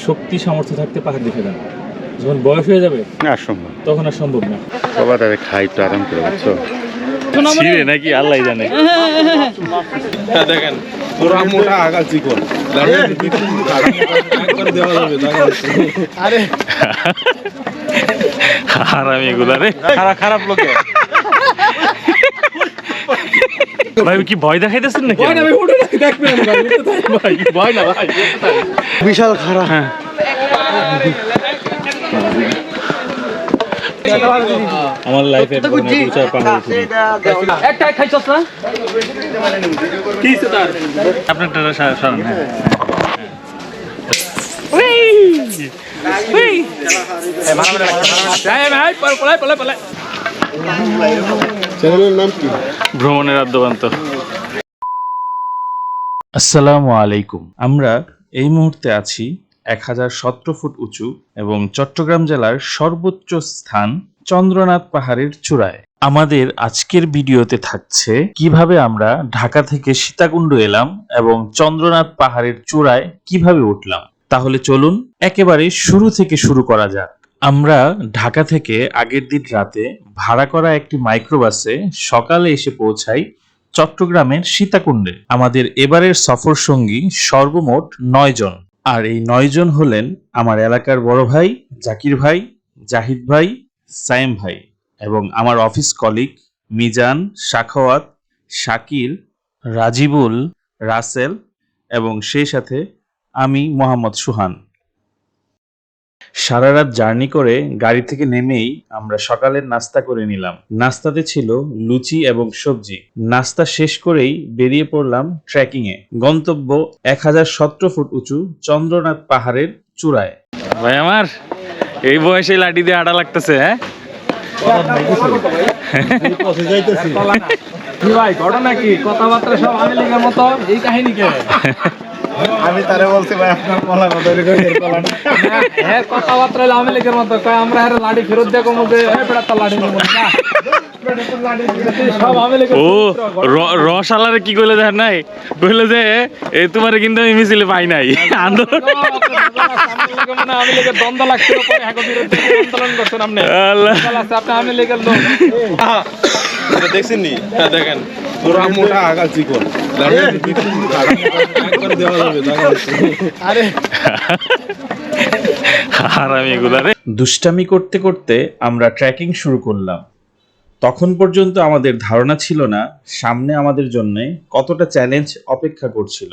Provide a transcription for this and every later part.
শক্তি সামর্থ্য থাকতে পাহাড় দেখে যান, যখন বয়স হয়ে যাবে অসম্ভব, তখন আর সম্ভব না। সবার আগে খাই তো আরাম করে, বুঝছো? ছিঁড়ে নাকি আল্লাহ জানে। দেখেন পুরা মোটা আগা চিকন একবারে দেওয়া যাবে। আরে হারামি এগুলা রে, খারাপ লোকে ভাই কি ভয় দেখাইতেছেন নাকি? ভয় না ভাই, বিশাল খারাপ। আমার লাইফে আপনারটা সরান। চ্যানেলের নাম কি? ভ্রমণের আদ্যবান্ত। আসসালামু আলাইকুম। আমরা এই মুহূর্তে আছি 1017 ফুট উঁচু এবং চট্টগ্রাম জেলার সর্বোচ্চ স্থান চন্দ্রনাথ পাহাড়ের চূড়ায়। আমাদের আজকের ভিডিওতে থাকছে কিভাবে আমরা ঢাকা থেকে সীতাকুণ্ড এলাম এবং চন্দ্রনাথ পাহাড়ের চূড়ায় কিভাবে উঠলাম। তাহলে চলুন একেবারে শুরু থেকে শুরু করা যাক। আমরা ঢাকা থেকে আগের দিন রাতে ভাড়া করা একটি মাইক্রোবাসে সকালে এসে পৌঁছাই চট্টগ্রামের সীতাকুণ্ডে। আমাদের এবারের সফর সঙ্গী সর্বমোট 9 জন। আর এই 9 জন হলেন আমার এলাকার বড় ভাই জাকির ভাই, জাহিদ ভাই, সায়েম ভাই এবং আমার অফিস কলিগ মিজান, সাখাওয়াত, শাকিল, রাজিবুল, রাসেল এবং সেই সাথে আমি মোহাম্মদ সুহান। সারা রাত জার্নি করে গাড়ি থেকে নেমেই আমরা সকালের নাস্তা করে নিলাম। নাস্তাতে ছিল লুচি এবং সবজি। নাস্তা শেষ করেই বেরিয়ে পড়লাম ট্রেকিং এ, গন্তব্য 1017 ফুট উঁচু চন্দ্রনাথ পাহাড়ের চূড়ায়। ভাই আমার এই বয়সে লাঠি দিয়ে হাঁটা লাগতেছে। হ্যাঁ কি ভাই ঘটনা কি? কথাবার্তা সব আমি লেগের মতো, এই কাহিনী কে? আমি তারে বলছি ভাই আপনার পলা না ধরে হ্যাঁ কথাবার্তা হলো আমি লেগের মতো, কয় আমরা এর লাঠি ফেরত দেখো মুখে পেড়াটা লাঠি নেব না। সব আমি লেগে ও রসালারে কি কইলে দেখ নাই, কইলে যে এই তোমারে কিন্তু আমি মিছিলে পাই নাই আন্দোলন। মানে আমি লেগে দ্বন্দ্ব লাগছিল, পরে হ্যাঁ বিরুদ্ধে আন্দোলন করছেন আপনি। আল্লাহ আপনি আমি লেগের লোক দেখছেন নি? দেখেন পুরা মোটা আগা চিকন একবারে দেওয়া যাবে। আরে হারামি এগুলা রে। দুষ্টামি করতে করতে আমরা ট্রেকিং শুরু করলাম। তখন পর্যন্ত আমাদের ধারণা ছিল না সামনে আমাদের জন্য কতটা চ্যালেঞ্জ অপেক্ষা করছিল।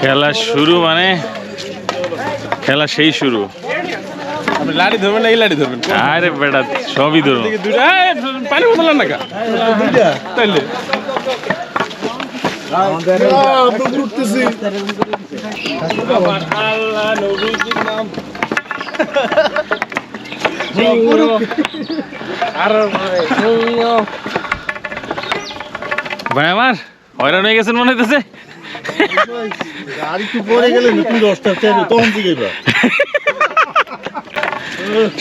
খেলা শুরু মানে খেলা সেই শুরু। আপনি লাঠি ধরবেন না এই লাঠি ধরবেন? আরে বেটা সবই ধরো। দুইটা পানি বোতল না কা দুইটা তাইলে উঠতেছি। আল্লাহ নবীজির নাম ভাই আমার হয়রান হয়ে গেছেন মনে হইতেছে। আর একটু পরে গেলে নতুন দশটা তখন জিগাইবা।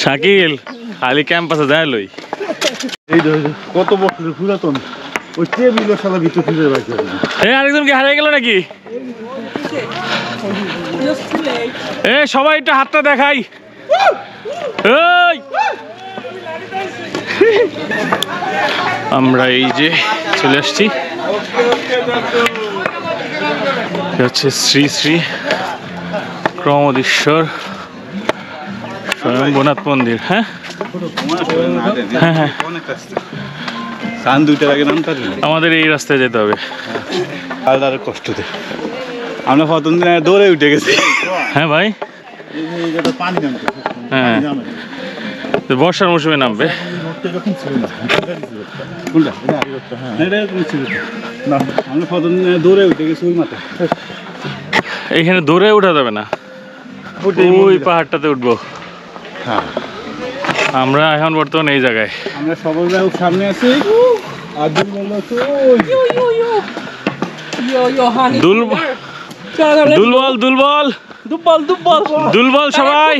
শাকিল খালি ক্যাম্পাসে যায় লই। এই কত বছরের পুরাতন ওই টেবিল শালা ভিতর ফিরে রাখছে। এই আরেকজন কি হারিয়ে গেল নাকি? এ সবাই একটু হাতটা দেখাই। এই আমরা এই যে চলে আসছি, হচ্ছে শ্রী শ্রী ক্রমদীশ্বর স্বয়ম্ভূনাথ মন্দির। হ্যাঁ হ্যাঁ হ্যাঁ, সান দুইটার আগে নামটা আমাদের এই রাস্তায় যেতে হবে। আলাদা কষ্ট দেয়। আমরা প্রথম দিন দৌড়ে উঠে গেছি। হ্যাঁ ভাই, পানি নামতে হ্যাঁ বর্ষার মৌসুমে নামবে। আমরা প্রথম দিন দৌড়ে উঠে গেছি ওই মাথায়। এখানে দৌড়ে উঠা যাবে না, ওই পাহাড়টাতে উঠবো। হ্যাঁ আমরা এখন বর্তমানে এই জায়গায়। আমরা সবাই সামনে আছি আর দুলবল দুলবল দুলবল সবাই।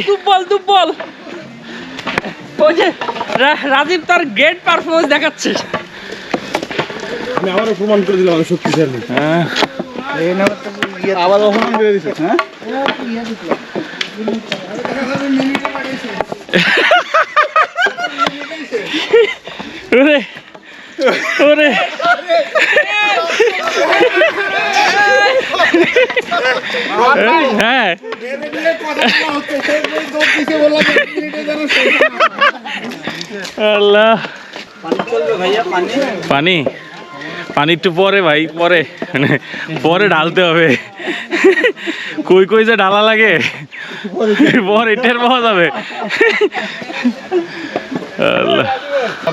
ওই যে রাজীব তার গ্রেট পারফরমেন্স দেখাচ্ছে। আমি আবারও প্রমাণ করে দিলাম আমি শক্তিশালী। হ্যাঁ আবার অপমান করে দিছিস, হ্যাঁ? ওরে ওরে হ্যাঁ আল্লাহ পানি পানি একটু পরে ভাই পরে মানে পরে ঢালতে হবে কই কই যে ঢালা লাগে পরে টের পাওয়া যাবে আল্লাহ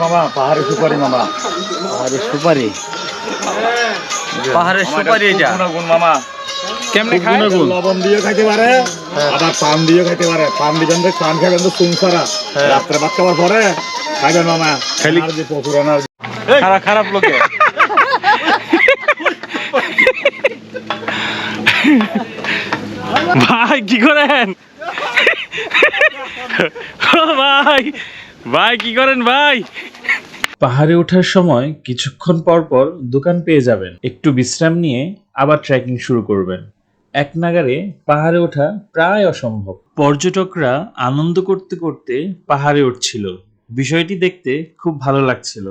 মামা পাহাড়ে সুপারি মামা পাহাড়ের সুপারি এটা মামা কেমনে খায় লবণ দিয়ে খাইতে পারে আবার পান দিয়ে খাইতে পারে পান দিবেন তো পান খাবেন তো সুনসারা রাত্রে ভাত খাওয়ার পরে খাইবেন মামা খালি যে প্রচুর এনার্জি খারাপ খারাপ লোকে ভাই কি করেন ও ভাই ভাই কি করেন ভাই পাহাড়ে ওঠার সময় কিছুক্ষণ পর পর দোকান পেয়ে যাবেন, একটু বিশ্রাম নিয়ে আবার ট্রেকিং শুরু করবেন। এক নাগাড়ে পাহাড়ে ওঠা প্রায় অসম্ভব। পর্যটকরা আনন্দ করতে করতে পাহাড়ে উঠছিল, বিষয়টি দেখতে খুব ভালো লাগছিল।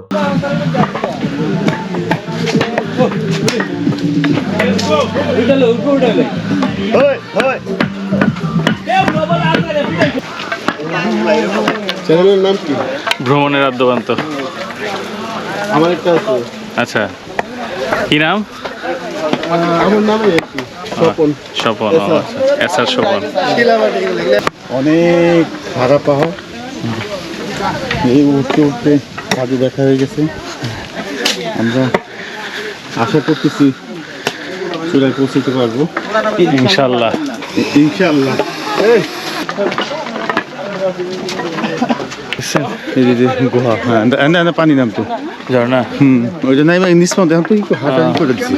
চ্যানেলের নাম কি? ভ্রমণের আদ্যপান্ত। আমার একটা আছে, আচ্ছা কি নাম? আমার নামে একটু স্বপন। স্বপন এসআর স্বপন। অনেক খারাপ পাহাড়, এই উঠতে উঠতে কাজে দেখা হয়ে গেছে। আমরা আশা করতেছি চূড়ায় পৌঁছতে পারবো ইনশাল্লাহ ইনশাআল্লাহ। এই যে গুহা, হ্যাঁ পানি নাম তো ঝর্ণা। ওই জন্য আমি নিস এখন তো একটু হাঁটাহাঁটি করে দিচ্ছি,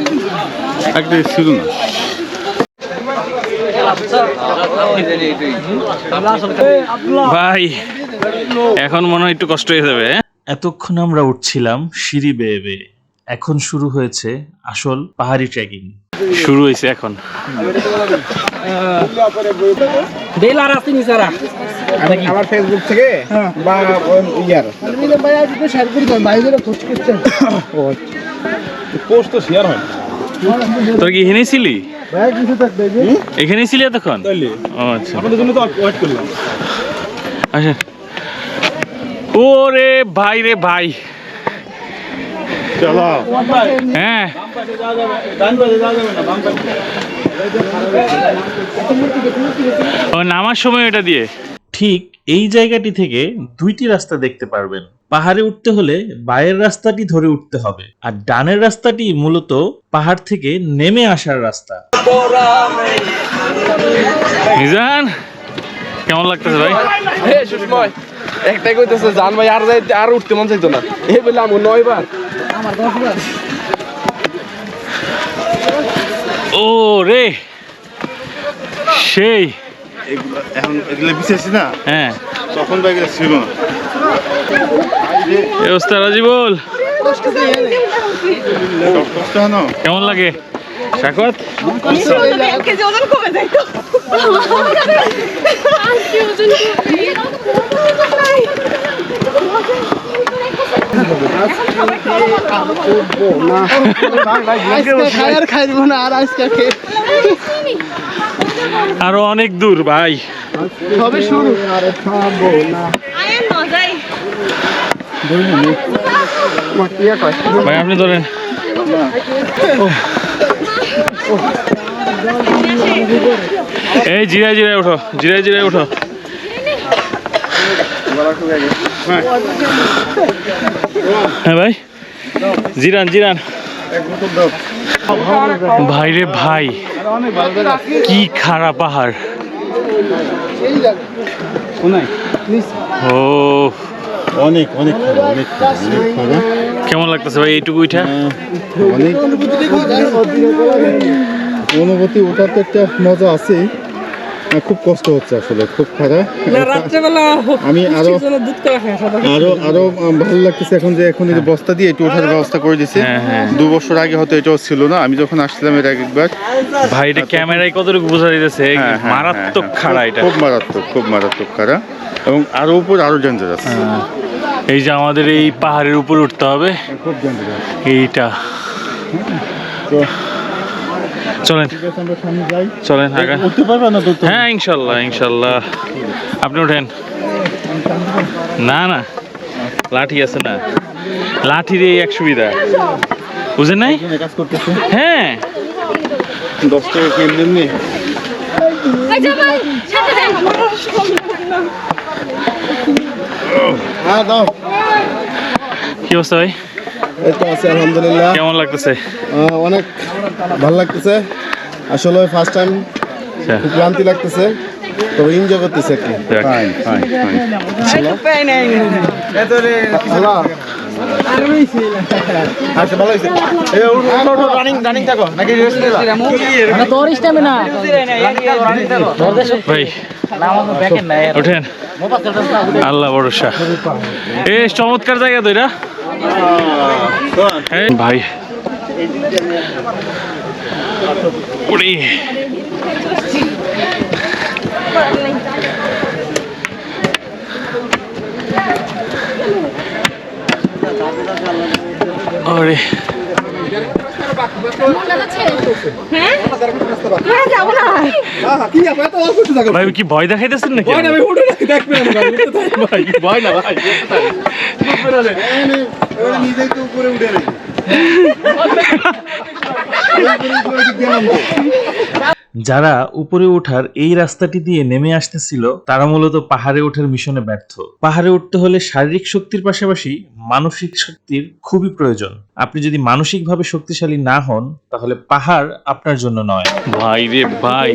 একটা ছিল না। ভাই এখন মনে হয় একটু কষ্ট হয়ে যাবে। এতক্ষণ আমরা উঠছিলাম সিঁড়ি বেয়ে বেয়ে, এখন শুরু হয়েছে আসল পাহাড়ি ট্রেকিং। শুরু হয়েছে এখন। বেল আর আসেনি সারা আমার ফেসবুক থেকে বা ইয়ার পোস্ট তো শেয়ার হয় তোর কি এখানেই ছিলি? এখানেই ছিলি এতক্ষণ? ও আচ্ছা আপনাদের জন্য তো ওয়েট করলাম। আচ্ছা ওরে ভাই রে ভাই, চলো হ্যাঁ ও নামার সময় এটা দিয়ে। ঠিক এই জায়গাটি থেকে দুইটি রাস্তা দেখতে পারবেন। পাহাড়ে উঠতে হলে বাঁয়ের রাস্তাটি ধরে উঠতে হবে, আর ডানের রাস্তাটি মূলত পাহাড় থেকে নেমে আসার রাস্তা। মিজান কেমন লাগতেছে ভাই? সুষময় একটাই কইতেছে জান ভাই আর যাইতে আর উঠতে মন চাইতো না, এই বলে আমি 9 বার ও রে সেই এখন এগুলো বিছেছি না, হ্যাঁ তখন তো এগুলো ছিল না। এই অবস্থা রাজি বল কষ্ট হয় না? কেমন লাগে শাকত? কেজি ওজন কমে যায় তো আজকে ওজন আরো অনেক দূর ভাই, আয়ের মজাই ভাই আপনি ধরেন। এই জিরায় জিরায় ওঠো, জিরায় জিরায় ওঠো। হ্যাঁ ভাই জিরান জিরান। ভাই রে ভাই কি খারাপ পাহাড়। ও অনেক অনেক অনেক অনেক কেমন লাগতেছে ভাই এইটুকু উঠা? অনেক অনুভূতি, ওটার তো একটা মজা আছে, খুব কষ্ট হচ্ছে আসলে, খুব খারাপ। না রাত্রেবেলা আমি আরো মিষ্টির জন্য দুধ করে খাই সাদা। আরো ভালো লাগতেছে এখন যে এখন এই যে বস্তা দিয়ে একটু ওঠার ব্যবস্থা করে দিছে। হ্যাঁ, হ্যাঁ। 2 বছর আগে হয়তো এটাও ছিল না, আমি যখন আসছিলাম এর আগে একবার। ভাই এটা ক্যামেরায় কতটুকু বোঝা যাইতেছে, হ্যাঁ, হ্যাঁ, মারাত্মক হ্যাঁ, খাড়া এটা। খুব মারাত্মক খাড়া, এবং আরো উপর আরো ডেঞ্জারাস। এই যে আমাদের এই পাহাড়ের উপরে উঠতে হবে, খুব ডেঞ্জারাস। এইটা তো চলেন ঠিক আছে, আমরা সামনে যাই। চলেন আগে। উঠতে পারবে না তো? হ্যাঁ ইনশাল্লাহ আপনি ওঠেন। না না লাঠি আছে না, লাঠির এই এক সুবিধা বুঝেন নাই? এখানে কাজ করতেছে হ্যাঁ 10 টাকা কি এমনি? হ্যাঁ দাও। কি অবস্থা ভাই, এই তো আছে আলহামদুলিল্লাহ। কেমন লাগতেছে? অনেক ভালো লাগতেছে আসলে, ফার্স্ট টাইম আচ্ছা, খুব ক্লান্তি লাগতেছে, তবে এনজয় করতেছে আর কি। যাক। ফাইন। হ্যালো আচ্ছা, ভালো হয়েছে। রানিং থাকো নাকি রেস্ট নিবা? ভাই ওঠেন, আল্লাহ ভরসা। এ চমৎকার জায়গা তো এটা ভাই। ওরে ওরে যাবো না ভাই কি ভয় দেখাইতেছেন নাকি? নিজেই তো উপরে উঠে নাই। যারা উপরে ওঠার এই রাস্তাটি দিয়ে নেমে আসতেছিল তারা মূলত পাহাড়ে ওঠার মিশনে ব্যর্থ। পাহাড়ে উঠতে হলে শারীরিক শক্তির পাশাপাশি মানসিক শক্তির খুবই প্রয়োজন। আপনি যদি মানসিকভাবে শক্তিশালী না হন তাহলে পাহাড় আপনার জন্য নয়। ভাই রে ভাই,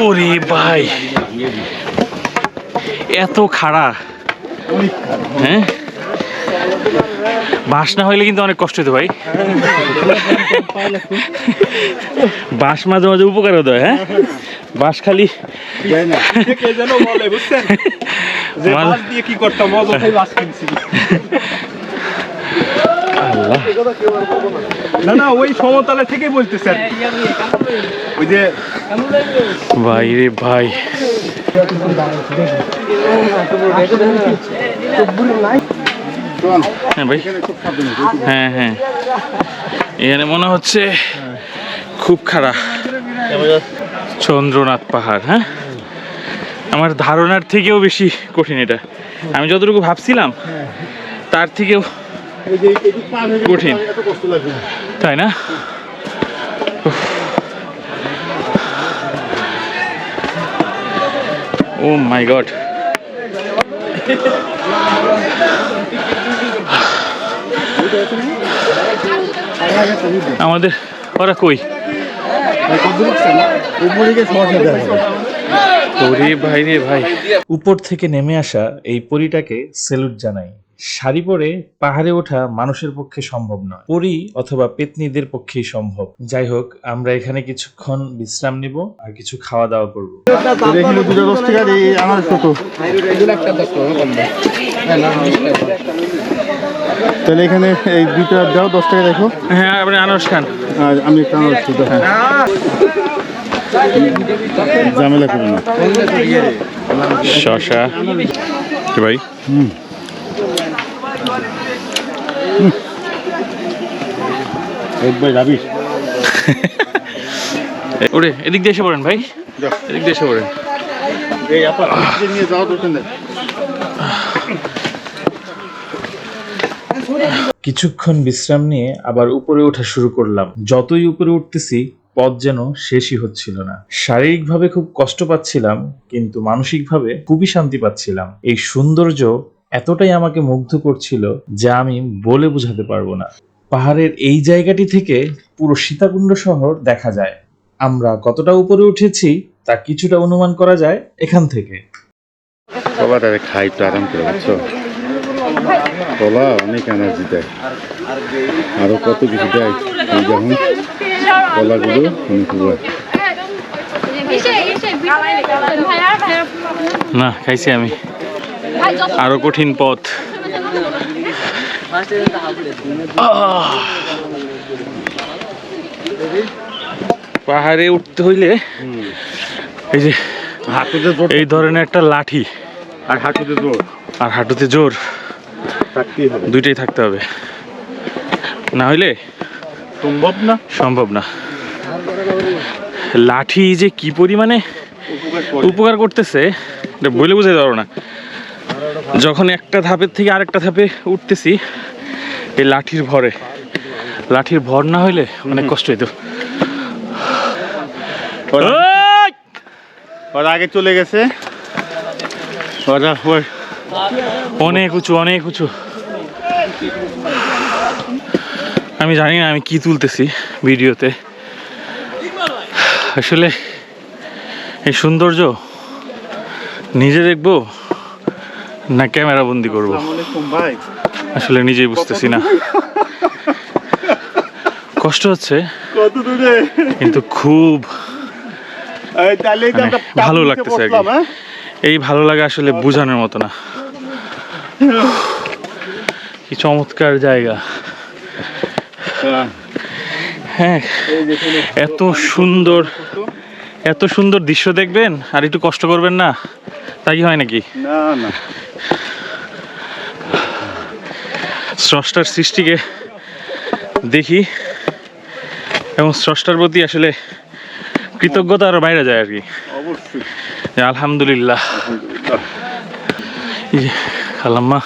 ওরে ভাই এত খাড়া, হ্যাঁ বাঁশ না হইলে কিন্তু অনেক কষ্ট হতো ভাই। বাঁশ মাঝে মাঝে উপকারও দেয়। হ্যাঁ বাঁশ খালি না ওই সমতলে থেকে বলতেছে আর কি। ওই যে ভাই রে ভাই, হ্যাঁ ভাই, হ্যাঁ হ্যাঁ এখানে মনে হচ্ছে খুব খারাপ চন্দ্রনাথ পাহাড়। হ্যাঁ আমার ধারণার থেকেও বেশি কঠিন এটা, আমি যতটুকু ভাবছিলাম তার থেকেও কঠিন, তাই না? ও মাই গড, আমাদের ওরা কই? ওরে ভাই রে ভাই, উপর থেকে নেমে আসা এই পরীটাকে স্যালুট জানাই। শাড়ি পরে পাহাড়ে ওঠা মানুষের পক্ষে সম্ভব নয়, পরী অথবা পেতনিদের পক্ষেই সম্ভব। যাই হোক, আমরা এখানে কিছুক্ষণ বিশ্রাম নিব আর কিছু খাওয়া দাওয়া করব। এখানে 10 টাকা এই আমার কত? তাহলে এখানে এই 2টা দাও, 10 টাকা দেখো। হ্যাঁ আপনি আনারস খান। আর আমি একটা আনারস দিই। ঝামেলা করো না। শশা কি ভাই? একবার যাবি? ওরে এদিক দিয়ে এসে পড়েন ভাই, এদিক দিয়ে এসে পড়েন। এই আপা নিয়ে যাও তো। কিছুক্ষণ বিশ্রাম নিয়ে আবার উপরে ওঠা শুরু করলাম। যতই উপরে উঠতেছি পথ যেন শেষই হচ্ছিল না। শারীরিকভাবে খুব কষ্ট পাচ্ছিলাম, কিন্তু মানসিকভাবে খুবই শান্তি পাচ্ছিলাম। এই সৌন্দর্য এতটাই আমাকে মুগ্ধ করছিল যা আমি বলে বোঝাতে পারবো না। পাহাড়ের এই জায়গাটি থেকে পুরো সীতাকুণ্ড শহর দেখা যায়। আমরা কতটা উপরে উঠেছি তা কিছুটা অনুমান করা যায় এখান থেকে। সবার আরে খাই তো আরাম করে, বুঝছো? কলা অনেক এনার্জি দেয়, আরো কত কিছু দেয়। এই যেমন কলাগুলো অনেক বড়। না খাইছি আমি, আরো কঠিন পথ। পাহাড়ে উঠতে হইলে এই যে হাঁটুতে জোর এই ধরনের একটা লাঠি আর হাঁটুতে জোর আর হাঁটুতে জোর থাকতেই হবে, দুইটাই থাকতে হবে, না হইলে সম্ভব না। সম্ভব না। লাঠি যে কি পরিমাণে উপকার করতেছে এটা বলে বোঝাতে পারবো না। যখন একটা ধাপের থেকে আরেকটা ধাপে উঠতেছি এই লাঠির ভরে, লাঠির ভর না হইলে অনেক কষ্ট হইতো। ওই! ওরা আগে চলে গেছে, ওরা অনেক উঁচু, অনেক উঁচু। আমি জানি না আমি কি তুলতেছি ভিডিওতে, আসলে এই সৌন্দর্য নিজে দেখবো না ক্যামেরা বন্দি করবো, ভাই আসলে নিজেই বুঝতেছি না। কষ্ট হচ্ছে কত দূরে, কিন্তু খুব তাহলেই তো আমরা ভালো লাগতেছে আর কি। বসলাম, হ্যাঁ? এই ভালো লাগে আসলে বোঝানোর মতো না। কি চমৎকার জায়গা, হ্যাঁ। এত সুন্দর, এত সুন্দর দৃশ্য দেখবেন আর একটু কষ্ট করবেন না, তাই কি হয় নাকি? না না, স্রষ্টার সৃষ্টিকে দেখি এবং স্রষ্টার প্রতি আসলে কৃতজ্ঞতা আরো বাইরে যায় আর কি। অবশ্যই যে আলহামদুলিল্লাহ। এই যে খালাম্মা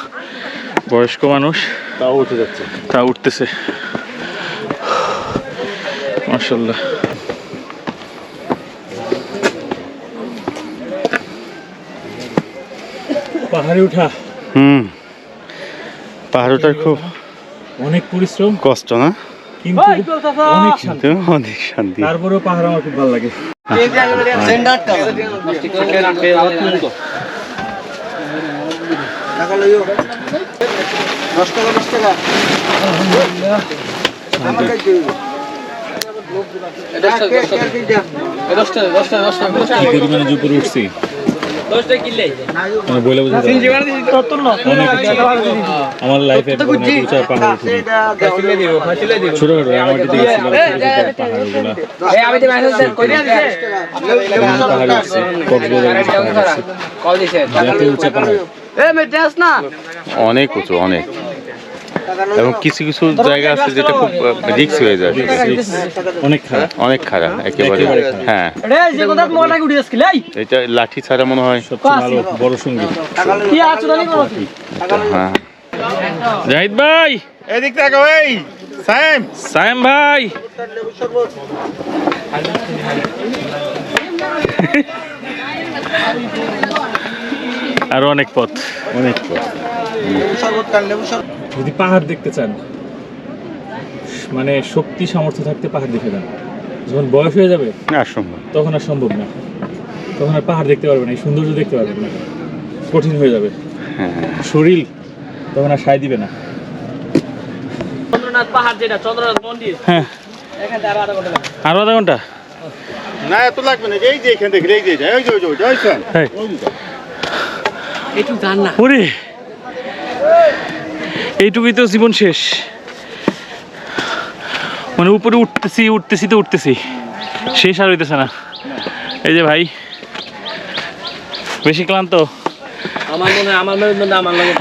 বয়স্ক মানুষ, তাও উঠে যাচ্ছে। তা উঠতেছে, মাশাআল্লাহ। পাহাড়ে ওঠা পাহাড় ওঠার খুব অনেক পরিশ্রম, কষ্ট না, কিন্তু অনেক শান্তি। কিন্তু অনেক শান্তি। তারপরেও পাহাড় আমার খুব ভালো লাগে। পরিমাণে যে উপরে উঠছি মানে বলে বোঝাতে আমার লাইফে পাহাড় ছোটখাটো রাঙামাটিতে গেছিলাম, পাহাড়গুলো পাহাড়ে উঠছে, অনেক উঁচু, অনেক, এবং কিছু কিছু জায়গা আছে যেটা খুব রিস্ক হয়ে যায়, অনেক খারাপ, অনেক খারাপ একেবারে। হ্যাঁ, এটা লাঠি ছাড়া মনে হয়। সবচেয়ে ভালো বড় সঙ্গী। হ্যাঁ, জাহিদ ভাই, এদিক থেকে এই সাইম, সায়েম ভাই, আরো অনেক পথ, অনেক পথ। যদি পাহাড় দেখতে চান, মানে শক্তি সামর্থ্য থাকতে পাহাড় দেখে যান। যখন বয়স হয়ে যাবে না সম্ভব, তখন আর সম্ভব না, তখন আর পাহাড় দেখতে পারবে না, এই সৌন্দর্য দেখতে পারবে না, কঠিন হয়ে যাবে। হ্যাঁ, শরীর তখন আর সায় দিবে না। চন্দ্রনাথ পাহাড় যেটা, চন্দ্রনাথ মন্দির, হ্যাঁ, এখান থেকে আরো আধা ঘন্টা লাগবে। আরো আধা ঘন্টা। না এত লাগবে না, এই যে এখান থেকে এই যে ওই যে ওই যে ওই শোন, এই, একটু জান না। ওরে এইটুকুই তো জীবন শেষ, মানে উপরে উঠতেছি উঠতেছি তো উঠতেছি, শেষ আর হইতেছে না। এই যে ভাই বেশি ক্লান্ত, আমার মনে হয় আমার লাগে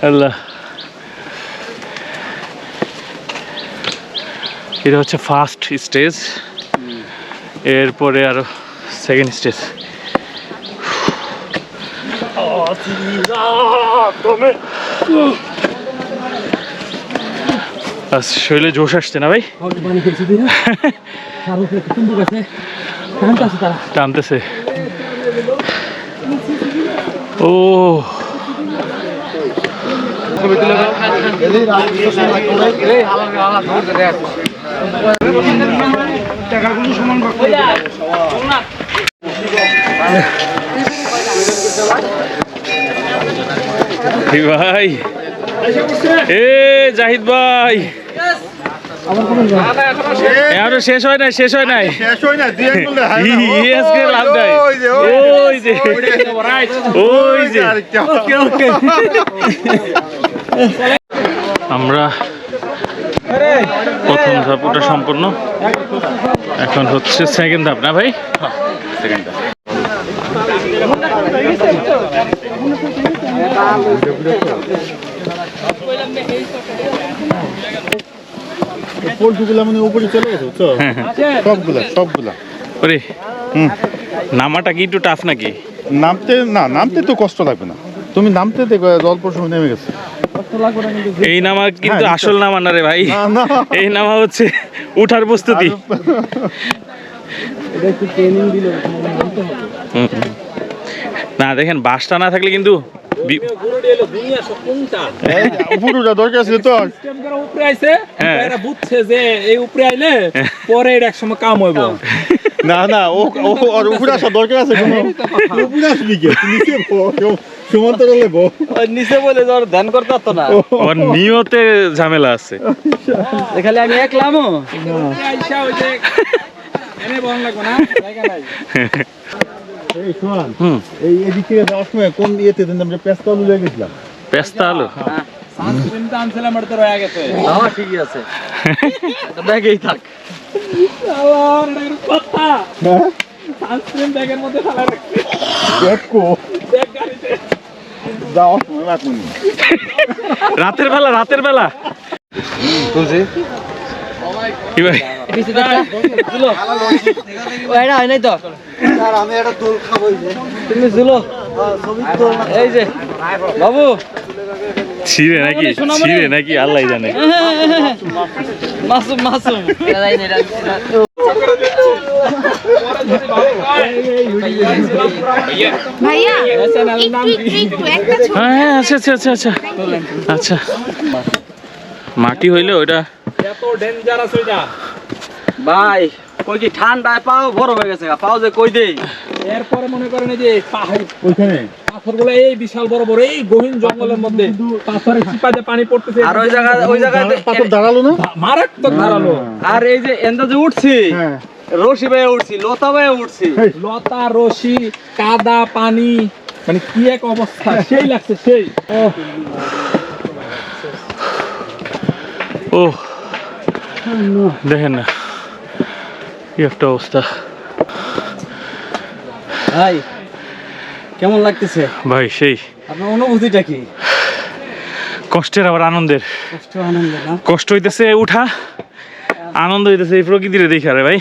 আল্লাহ। এটা হচ্ছে ফার্স্ট স্টেজ, এরপরে আরো সেকেন্ড স্টেজ। শরীরে জোশ আসছে না ভাই, টানতেছে। ও ভাই, এ জাহিদ ভাই, এখনো শেষ হয় নাই শেষ হয় না দিয়ে বললে হয় না আজকে লাভ নাই ওই যে আমরা প্রথম ধাপ ওটা সম্পূর্ণ, এখন হচ্ছে সেকেন্ড ধাপ না ভাই? সেকেন্ড ধাপ। পোল্ট্রিগুলো মানে উপরে চলে গেছে বুঝছো? সবগুলা ওরে নামাটা কি একটু টাফ নাকি? নামতে তো কষ্ট লাগবে না, তুমি নামতে দেখো অল্প সময় নেমে গেছে। এই নামা কিন্তু আসল নামা না রে ভাই, এই নামা হচ্ছে উঠার প্রস্তুতি। না দেখেন বাসটা না থাকলে কিন্তু দরকার ছিল তো উপরে আইছে, এরা বুঝছে যে এই উপরে আইলে পরে এটা একসময় কাম হইব। না ও উপরে আসা দরকার আছে কোনো? উপরে আসবি কে? নিচে সমান্তরালে বো, নিচে বলে ধর ধ্যান করতে পারতো না, ওর নিয়তে ঝামেলা আছে। খালি আমি একলামও আইসা ওই যে এনে বহন লাগবে না, জায়গা নাই। এই শোন, এই এদিক থেকে যাওয়ার সময় কোন ইয়েতে আমরা পেস্তা আলু লেগে গেছিলাম। পেস্তা আলু সানস্ক্রিন তো আনছিলাম, এটা তো রয়ে গেছে। হ্যাঁ ঠিকই আছে, ব্যাগেই থাক। আবার এটা কথা, সানস্ক্রিন ব্যাগের মধ্যে ফেলা রাখছি। দেখো ব্যাগ গাড়িতে যাওয়ার সময় রাখুন। রাতের বেলা কি ভাই? হয় নাই তো তুমি ঝুলো এই যে বাবু ছিঁড়ে নাকি আল্লাহ জানে। মাসুম ভাইয়া একটু একটা ছবি। হ্যাঁ আচ্ছা মাটি হইলে ওইটা এত ডেঞ্জারাস ওইটা। ভাই কই কি ঠান্ডায় পাও বড় হয়ে গেছে, পাও যে কই দেই। এরপরে মনে করেন এই যে পাহাড় ওইখানে পাথরগুলো এই বিশাল বড় বড় এই গহীন জঙ্গলের মধ্যে পাথরের চিপা যে পানি পড়তেছে, আর ওই জায়গায় পাথর দাঁড়ালো না? মারাত্মক ধারালো। আর এই যে এন্দাজে উঠছি, রশি ভাইয়া উঠছি, লতা ভাইয়া উঠছি, লতা রশি কাদা পানি, মানে কি এক অবস্থা, সেই লাগছে সেই। ও দেখেন না কি একটা অবস্থা ভাই কেমন লাগতেছে ভাই, সেই আপনার অনুভূতিটা কি? কষ্টের আবার আনন্দের। আনন্দ না? কষ্ট হইতেছে উঠা, আনন্দ হইতেছে এই প্রকৃতিরে দেখে। আরে ভাই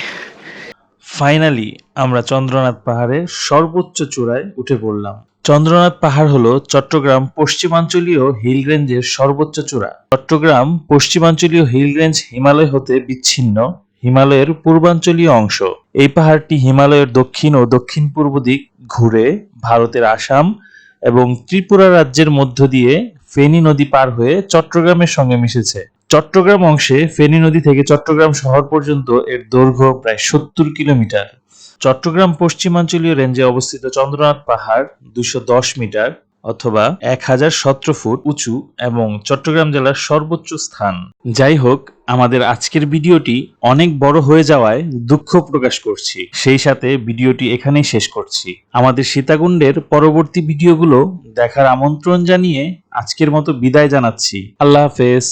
ফাইনালি আমরা চন্দ্রনাথ পাহাড়ের সর্বোচ্চ চূড়ায় উঠে পড়লাম। চন্দ্রনাথ পাহাড় হলো চট্টগ্রাম পশ্চিমাঞ্চলীয় হিল রেঞ্জের সর্বোচ্চ চূড়া। চট্টগ্রাম পশ্চিমাঞ্চলীয় হিল রেঞ্জ হিমালয় হতে বিচ্ছিন্ন হিমালয়ের পূর্বাঞ্চলীয় অংশ। এই পাহাড়টি হিমালয়ের দক্ষিণ ও দক্ষিণ পূর্ব দিক ঘুরে ভারতের আসাম এবং ত্রিপুরা রাজ্যের মধ্য দিয়ে ফেনী নদী পার হয়ে চট্টগ্রামের সঙ্গে মিশেছে। চট্টগ্রাম অংশে ফেনী নদী থেকে চট্টগ্রাম শহর পর্যন্ত এর দৈর্ঘ্য প্রায় 70 কিলোমিটার। চট্টগ্রাম পশ্চিমাঞ্চলীয় রেঞ্জে অবস্থিত চন্দ্রনাথ পাহাড় 210 মিটার অথবা 1017 ফুট উঁচু এবং চট্টগ্রাম জেলার সর্বোচ্চ স্থান। যাই হোক, আমাদের আজকের ভিডিওটি অনেক বড় হয়ে যাওয়ায় দুঃখ প্রকাশ করছি, সেই সাথে ভিডিওটি এখানেই শেষ করছি। আমাদের সীতাকুণ্ডের পরবর্তী ভিডিওগুলো দেখার আমন্ত্রণ জানিয়ে আজকের মতো বিদায় জানাচ্ছি। আল্লাহ হাফেজ।